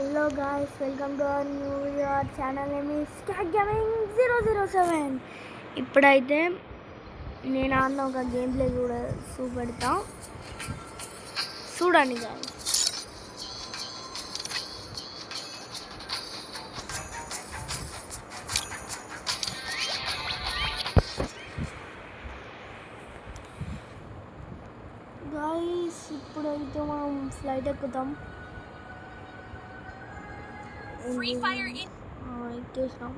Hello guys, welcome to our new video. Our channel name is Cat Gaming 007. ఇప్పుడైతే నేను ఆడిన ఒక game play కూడా చూపెడతా చూడండి గాయ్స్. ఇప్పుడైతే మనం ఫ్లైట్ ఎక్కుతాం. ఎక్కేసాం.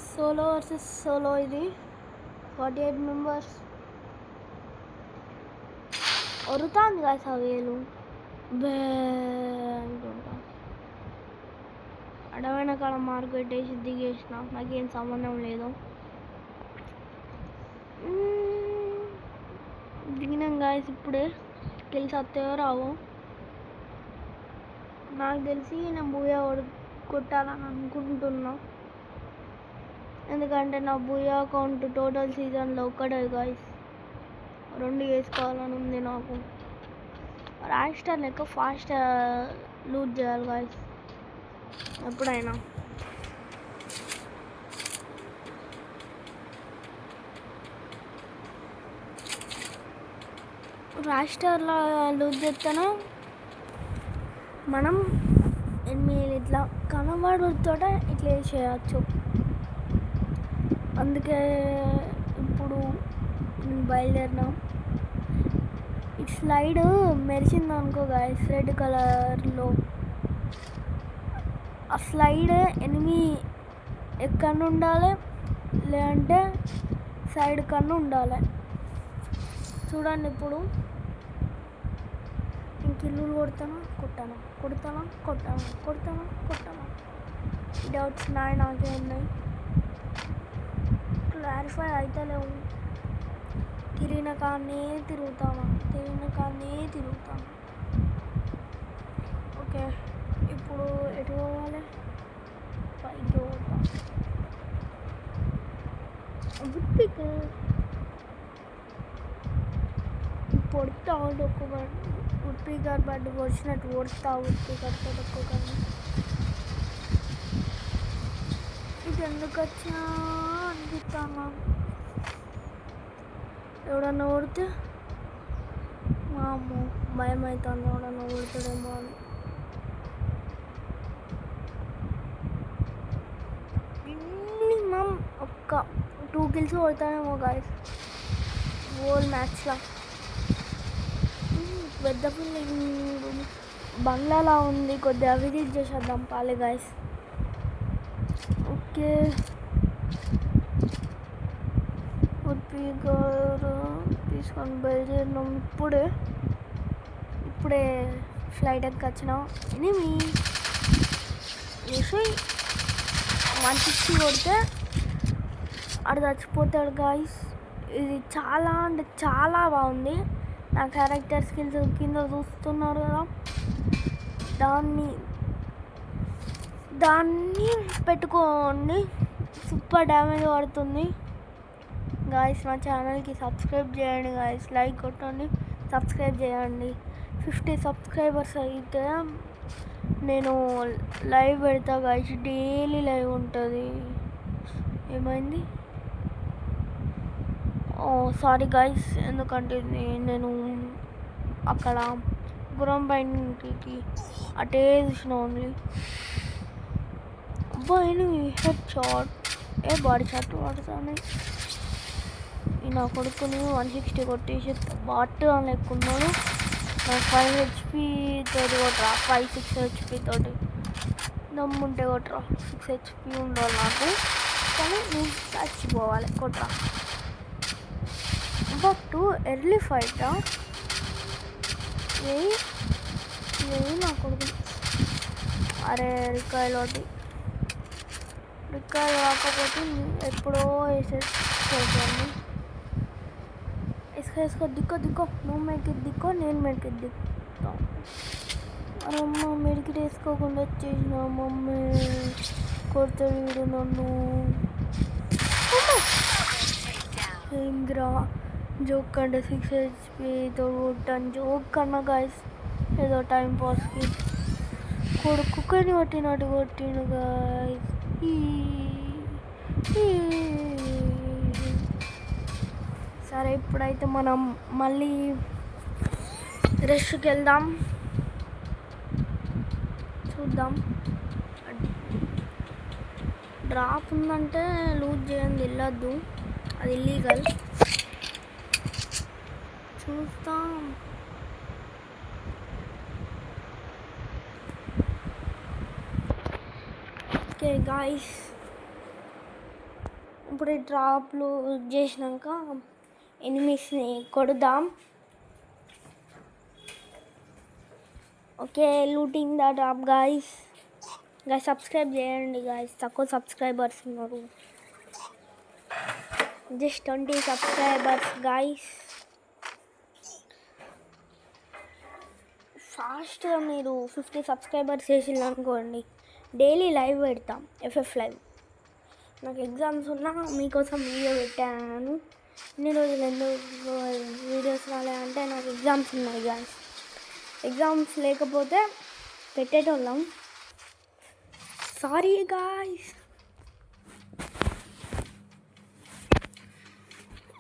సోలో వర్సెస్ సోలో, ఇది 48 మెంబర్స్. ఒరుతాంది గాయ్స్ ఆ వేలు అనుకుంటా. అడవైన కాడ మార్కు పెట్టేసి దిగేసిన, నాకేం సంబంధం లేదు. దిగినాం గాయస్. ఇప్పుడే తెలిసి వస్తాయో రావో నాకు తెలిసి నేను బూయా కొట్టాలని అనుకుంటున్నా, ఎందుకంటే నా బూయా అకౌంట్ టోటల్ సీజన్లో ఒక్కడే గాయస్. 2 వేసుకోవాలని ఉంది నాకు. రాయిస్టర్ లెక్క ఫాస్ట్ లూట్ చేయాలి గాయస్ ఎప్పుడైనా. రాయిస్టర్లో లూజ్ చేస్తేనే మనం మీరు ఇట్లా కనబడుతో ఇట్లా చేయచ్చు. అందుకే ఇప్పుడు బయలుదేరినాం. ఈ స్లైడ్ మెరిసింది అనుకో గాయస్ రెడ్ కలర్లో. ఆ స్లైడ్ ఎనిమి ఎక్కడ ఉండాలి, లేదంటే సైడ్ కన్నా ఉండాలి. చూడండి ఇప్పుడు కిల్లులు కొడతానా. ఈ డౌట్స్ నాకే ఉన్నాయి, క్లారిఫై అయితే లేవు. తిరిగిన కానీ తిరుగుతాను. ఓకే, ఇప్పుడు ఎటు పోవాలి? పైకి పోతాం. పొడతా ఉడ్పీకర్ బడ్డు వచ్చినట్టు కొడతా. ఉడ్పీకర్తో ఒక్కొక్కరిని. ఇది ఎందుకు వచ్చా అనిపిస్తాను. ఎవడన్నా కొడితే మా అమ్మ భయం అవుతుంది, ఎవడన్నా కొడతాడేమో అని. మినిమం ఒక్క 2 kills కొడతానేమో గాయస్ హోల్ మ్యాచ్లో. పెద్ద పిల్ల బంగ్లాలా ఉంది, కొద్దిగా విజిట్ చేసేద్దాం పాలే గాయస్. ఓకే, ఉడ్పీకర్ తీసుకొని బయలుదేరినాం. ఇప్పుడే ఫ్లైట్ ఎక్కొచ్చినాం. ఎనిమి 160 కొడితే అక్కడ చచ్చిపోతాడు గాయస్. ఇది చాలా అంటే చాలా బాగుంది. నా క్యారెక్టర్ స్కిల్స్ కింద చూస్తున్నారు కదా, దాన్ని పెట్టుకోండి. సూపర్ డ్యామేజ్ పడుతుంది గాయస్. మా ఛానల్కి సబ్స్క్రైబ్ చేయండి గాయస్, లైక్ కొట్టండి, సబ్స్క్రైబ్ చేయండి. 50 సబ్స్క్రైబర్స్ అయితే నేను లైవ్ పెడతా గాయస్, డైలీ లైవ్ ఉంటుంది. ఏమైంది? సారీ గాయస్, ఎందుకంటే నేను అక్కడ గురం పైనకి అటే చూసిన only. Enemy head shot, body shot పడుతుంది. నా కొడుకుని 160 కొట్టేసి బాట్ అని ఎక్కున్నాడు. నాకు 5 HP తోటి కొట్టరా, 5-6 HP తోటి దమ్ముంటే కొట్టరా. 6 HP ఉండాలి నాకు, కానీ నేను చచ్చిపోవాలి. కొట్టరా. బట్ ఎర్లీ ఫైట్ నా కొడుకు. అరే రికాయలు రాకపోతే ఎప్పుడో వేసేసాను. వేసుకో దిక్కో నువ్వు మెడికెట్ దిక్కో, నేను మెడికెట్ దిక్కుతా. అరే అమ్మ, మెడికెట్ వేసుకోకుండా వచ్చేసిన మమ్మీ కొడతాడు నన్ను. ఏంద్రా జోక్ అంటే 6 హెచ్పితో కొట్టాను. జోక్ కన్నా గాయస్ ఏదో టైం పాస్కి కుక్కని కొట్టినట్టు కొట్టిండు గాయస్. సరే ఇప్పుడైతే మనం మళ్ళీ రెస్ట్కి వెళ్దాం, చూద్దాం. డ్రాప్ ఉందంటే లూజ్ చేయండి, వెళ్ళొద్దు, అది ఇల్లీగల్. చూస్తాం. ఓకే గాయస్, ఇప్పుడు ఈ డ్రాప్లు చేసినాక ఎనిమీస్ని కొడదాం. Okay, looting the drop guys. Subscribe చేయండి గాయస్, తక్కువ సబ్స్క్రైబర్స్ ఉన్నారు, జస్ట్ 20 సబ్స్క్రైబర్స్ గాయస్. ఫాస్ట్గా మీరు 50 సబ్స్క్రైబర్స్ చేసింది అనుకోండి, డైలీ లైవ్ పెడతాం, FF లైవ్. నాకు ఎగ్జామ్స్ ఉన్నా మీకోసం వీడియో పెట్టాను. ఇన్ని రోజులు ఎందుకు వీడియోస్ రాలేదంటే నాకు ఎగ్జామ్స్ ఉన్నాయి గాయస్. ఎగ్జామ్స్ లేకపోతే పెట్టేటోళ్ళం. సారీ గాయస్,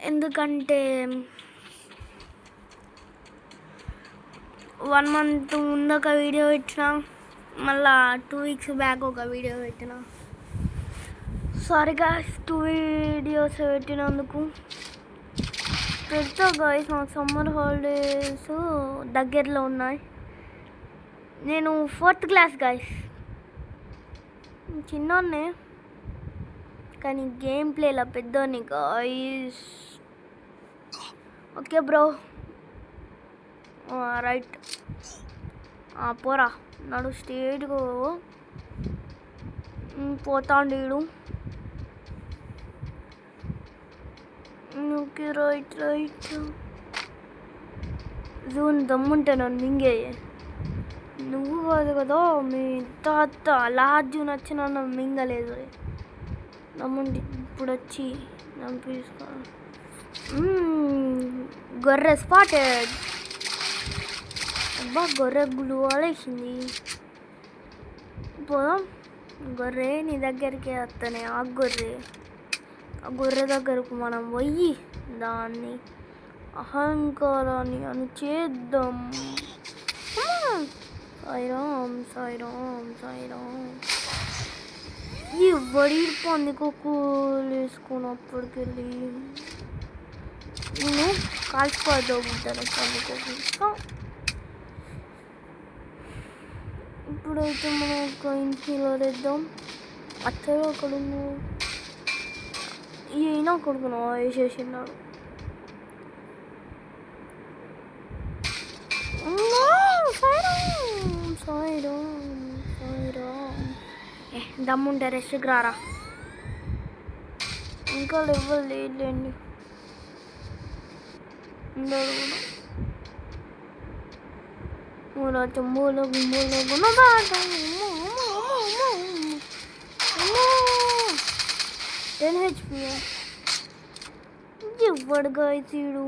ఎందుకంటే 1 month ముందు ఒక వీడియో పెట్టిన, మళ్ళా 2 weeks బ్యాక్ ఒక వీడియో పెట్టిన. సారీ గాయస్, 2 వీడియోస్ పెట్టినందుకు. పెడతా గాయస్, మా సమ్మర్ హాలిడేస్ దగ్గరలో ఉన్నాయి. నేను 4th క్లాస్ గాయస్, చిన్నోన్నే కానీ గేమ్ ప్లేలా పెద్దోని గాయస్. ఓకే బ్రో, రైట్, పోరా, నడు స్ట్రేట్గా పోతాండీడు. Okay right right. జూన్ దమ్ముంటే నన్ను మింగే. నువ్వు కాదు కదా, మీ తాత లాస్ట్ జూన్ వచ్చి నన్ను మింగలేదు. దమ్ముండి ఇప్పుడు వచ్చి నన్ను తీసుకో. గొర్రె స్పాటెడ్. అబ్బా, గొర్రె గ్లూ వేసింది. పోదాం గొర్రె, నీ దగ్గరికి వస్తానే. ఆ గొర్రె దగ్గరకు మనం పోయి దాన్ని అహంకారాన్ని అణిచేద్దాం. సాయిరామ్ సాయిరామ్ సాయిరామ్. ఈ వడి పందికొక్కులు వేసుకున్నప్పటికెళ్ళి నేను కాల్చిపోతాను పందికొక్కు. ఇప్పుడైతే మనం ఒక ఇంటిలో వేద్దాం. అత్తగా అక్కడ ఈయన కొడుకును వేసేసినాడు. దమ్ముంటే రెస్ట్కి రారా, ఇంకా లెవెల్ లేదులేండి. మూల తుమ్ముల గుమ్ముల గుణబాట 10 HP. ఎవడు గాయతీడు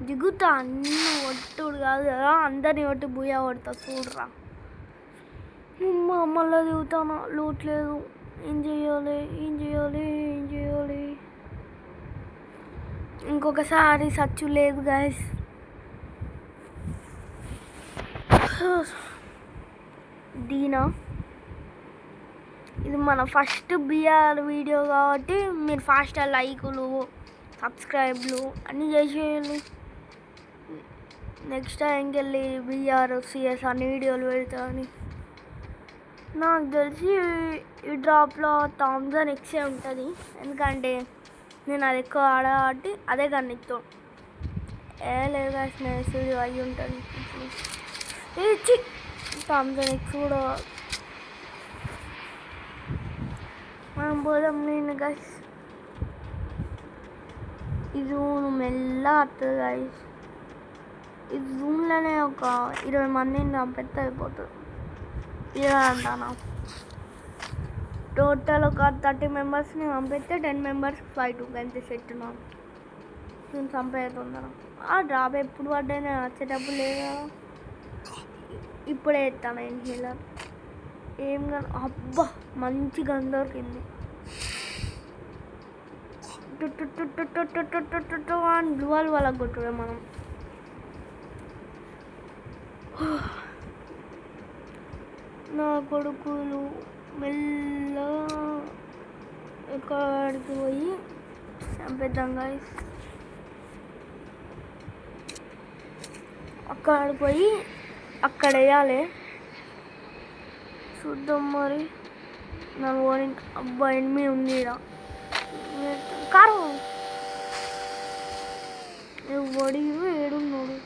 దిగుతా, అన్ని ఒట్టుడు కాదు కదా, అందరిని ఒట్టి బుయ్యా కొడతా చూడరా. మళ్ళీ దిగుతానా, లూట్ లేదు. ఏం చేయాలి. ఇంకొకసారి సచ్చు లేదు గాయస్. దీనా, ఇది మన ఫస్ట్ బిఆర్ వీడియో కాబట్టి మీరు ఫాస్ట్గా లైకులు సబ్స్క్రైబ్లు అన్నీ చేసేయాలి. నెక్స్ట్ టైంకి వెళ్ళి బిఆర్ CS అన్ని వీడియోలు పెడతాను. నాకు తెలిసి ఈ డ్రాప్లో థామ్సన్ ఎక్సే ఉంటుంది, ఎందుకంటే నేను అది ఎక్కువ ఆడ కాబట్టి అదే కనిస్తాం. లేదా స్నేహితుడు అయి ఉంటుంది. థామ్సన్ ఎక్స్ కూడా మనం పోదాం. నేను గైస్ ఈ జూన్ మెల్లగా వస్తుంది గైస్. ఈ జూన్లోనే ఒక 20 మందిని చంపెత్తే అయిపోతుంది. ఇలా అంటాను, టోటల్ ఒక 30 మెంబర్స్ని పంపిస్తే 10 మెంబర్స్కి ఫైట్ అంతే సెట్. నాకు దీన్ని చంపేస్తుందరా. ఆ డ్రాప్ ఎప్పుడు పడ్డాయి, నేను వచ్చేటప్పుడు లేదా, ఇప్పుడే ఎత్తాను ఇన్హేలర్. ఏం కానీ అబ్బా మంచి గన్ దొరికింది. అని బ్లూవాల్ వాళ్ళకి కొట్టుడే మనం. నా కొడుకులు మెల్లగా ఎక్కడికి పోయి చంపేద్దాం గాయ్స్. అక్కడికి పోయి అక్కడ వేయాలి. చూద్దాం మరి. నా ఓని అబ్బా ఎనిమి ఉంది ఈడ. కారు ఎవడి ఏడున్నాడు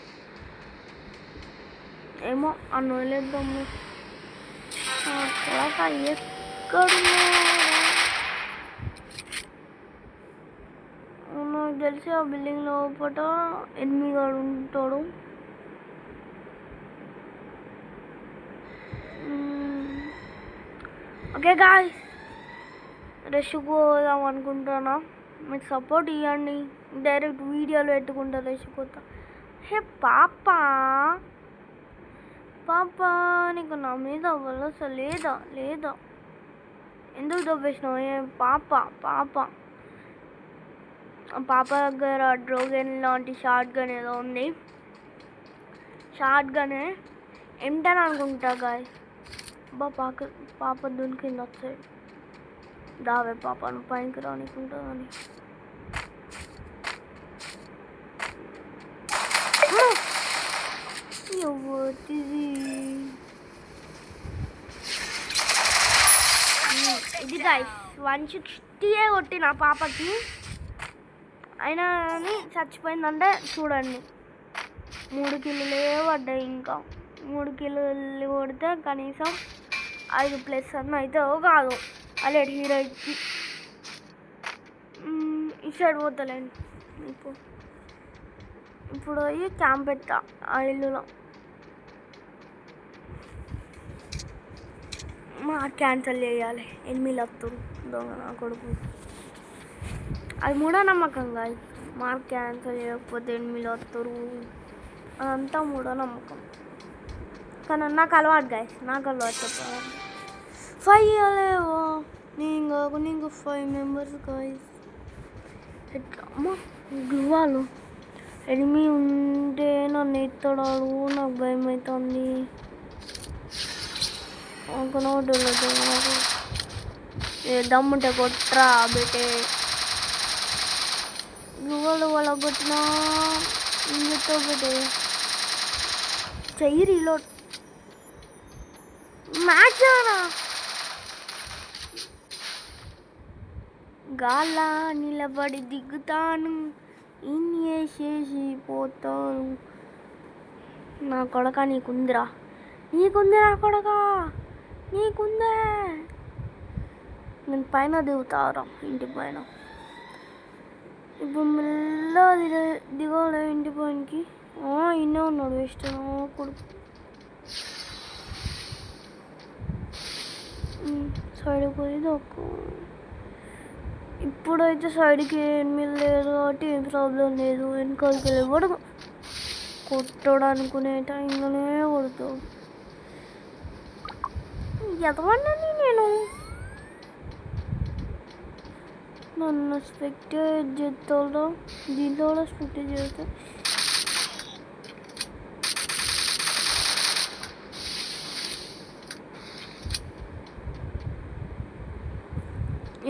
ఏమో అన్న వదిలేద్దాము. ఎక్కడున్నాడు నాకు తెలిసి ఆ బిల్డింగ్ లోపల ఎనిమిగాడు ఉంటాడు. ఓకే గాయ్స్, రెస్ట్ పోదాం అనుకుంటున్నా. మీకు సపోర్ట్ ఇవ్వండి. డైరెక్ట్ వీడియోలు పెట్టుకుంటా రెస్ట్ పోతా. హే పాపా పాపా, నీకు నా మీద వలస లేదా? లేదా ఎందుకు దొబ్బేసినావు? ఏ పాప పాప పాప దగ్గర డ్రోగన్ లాంటి షార్ట్ గన్ ఏదో ఉంది. షార్ట్ గన్ M10 అనుకుంటా గాయ్స్. పాప దునికింది వచ్చాయి. దావే పాపను పైకి రానికుంటుందని. ఇది గాయ్స్ 160 కొట్టిన పాపకి, అయినా అని చచ్చిపోయిందంటే చూడండి. 3 కిలోలే పడ్డాయి. ఇంకా 3 కిలోలు కొడితే కనీసం 5+ అన్న అయితే కాదు అలెడ్ హీరోకి. ఈ సైడ్ పోతలేండి. ఇప్పుడు పోయి క్యాంప్ ఎత్తా ఆ ఇల్లులో. మార్క్ క్యాన్సిల్ చేయాలి. ఎనిమిలత్తురు దొంగ నా కొడుకు. అది మూఢనమ్మకంగా. మార్క్ క్యాన్సిల్ చేయకపోతే ఎనిమిలత్తురు, అదంతా మూఢనమ్మకం. కానీ నాకు అలవాటు గాయస్, నాకు అలవాటు చెప్పాలి. 5 ఇవ్వలేవో నీకు 5 మెంబర్స్ గాయస్. అమ్మ గ్లూవాలు ఎనిమి ఉంటే నన్ను ఎత్తడాడు, నాకు భయం అవుతుంది. నాకు దమ్ముంటే కొట్రా బెటే. గ్లూవాలు వాళ్ళ కొట్టినా ఇంకెత్తో బెటే. చెయ్యి రీలోడ్. మ్యాచ్ గాలా నిలబడి దిగుతాను, ఇన్యేసేసి పోతాను. నా కొడక నీకుందిరా, నీకుంది నా కొడక, నీకుందే. నేను పైన దిగుతారా ఇంటి పైన. ఇప్పుడు మెల్లగా దిగాలి ఇంటి పైనకి. ఇన్నే ఉన్నాడు వేస్ట్ కొడుకు. సైడ్ పోయి దొక్కు. ఇప్పుడైతే సైడ్కి ఏమీ లేదు కాబట్టి ఏం ప్రాబ్లం లేదు. వెనకాలకి వెళ్ళి కూడా కొట్టాడు అనుకునే టైంలోనే కొడతాడు. ఎంతమంది నేను నన్ను స్పెక్టేట్ చేస్తాడు, దీంట్లో కూడా స్పెక్టేట్ చేస్తా.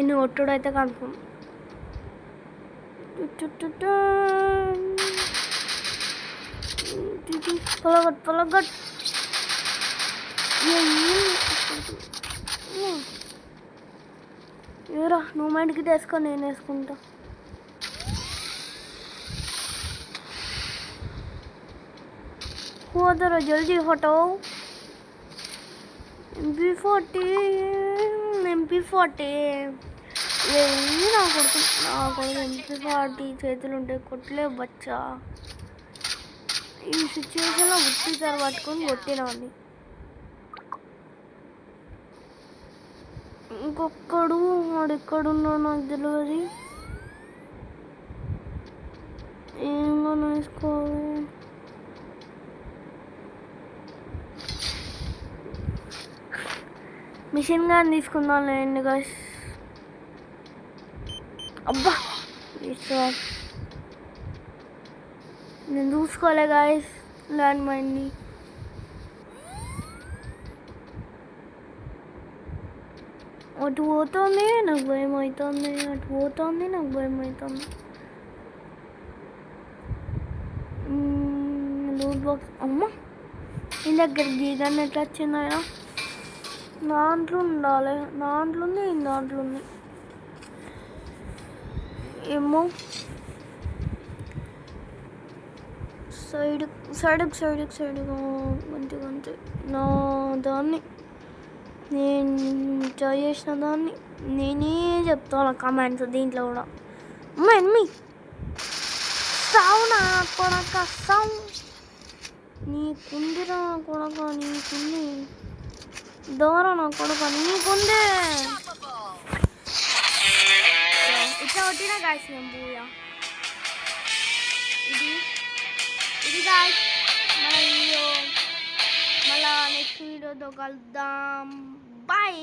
ఇన్ని కొట్టుడు అయితే కన్ఫర్మ్. పొలగొట్ ఎవరా నువ్వు మైండ్కి వేసుకో, నేను వేసుకుంటా. పోదరా జల్దీ హటో. MP40 నా కొడుకు MP40 చేతులు ఉంటే కొట్టలేవు బచ్చా. ఈ సిచ్యువేషన్లో ఉత్తిసారి పట్టుకొని కొట్టినవాడిని. ఇంకొక్కడు వాడు ఎక్కడున్నాడు నాకు తెలియదు. వేసుకోవాలి. మిషన్ గన్ తీసుకుందాం లేండి గైస్. అబ్బా నేను చూసుకోలే గైస్ ల్యాండ్ మైన్ని. అటు పోతుంది నాకు భయం అవుతుంది, అటు పోతుంది నాకు భయం అవుతుంది. లూట్ బాక్స్ అమ్మ నీ దగ్గరికి గీగన్ ఎట్లా వచ్చింది ఆయన? దాంట్లో ఉండాలి, దాంట్లో ఉంది, దాంట్లో ఉంది ఏమో. సైడ్గా మంచిగా అంతే. నా దాన్ని నేను ట్రై చేసిన దాన్ని నేనే చెప్తాను కమెంట్స్ దీంట్లో కూడా. అమ్మ ఎన్మి సావునా కొడక సావు, నీకుందిరా కొడక, నీకుంది దూరం నా కొడక, నీకుందే. ఇట్లా కొట్టినా గాయస్ నేను పూయా. ఇది గాయస్ మన వీడియో. మళ్ళా నెక్స్ట్ వీడియోతో కలుద్దాం. బాయ్.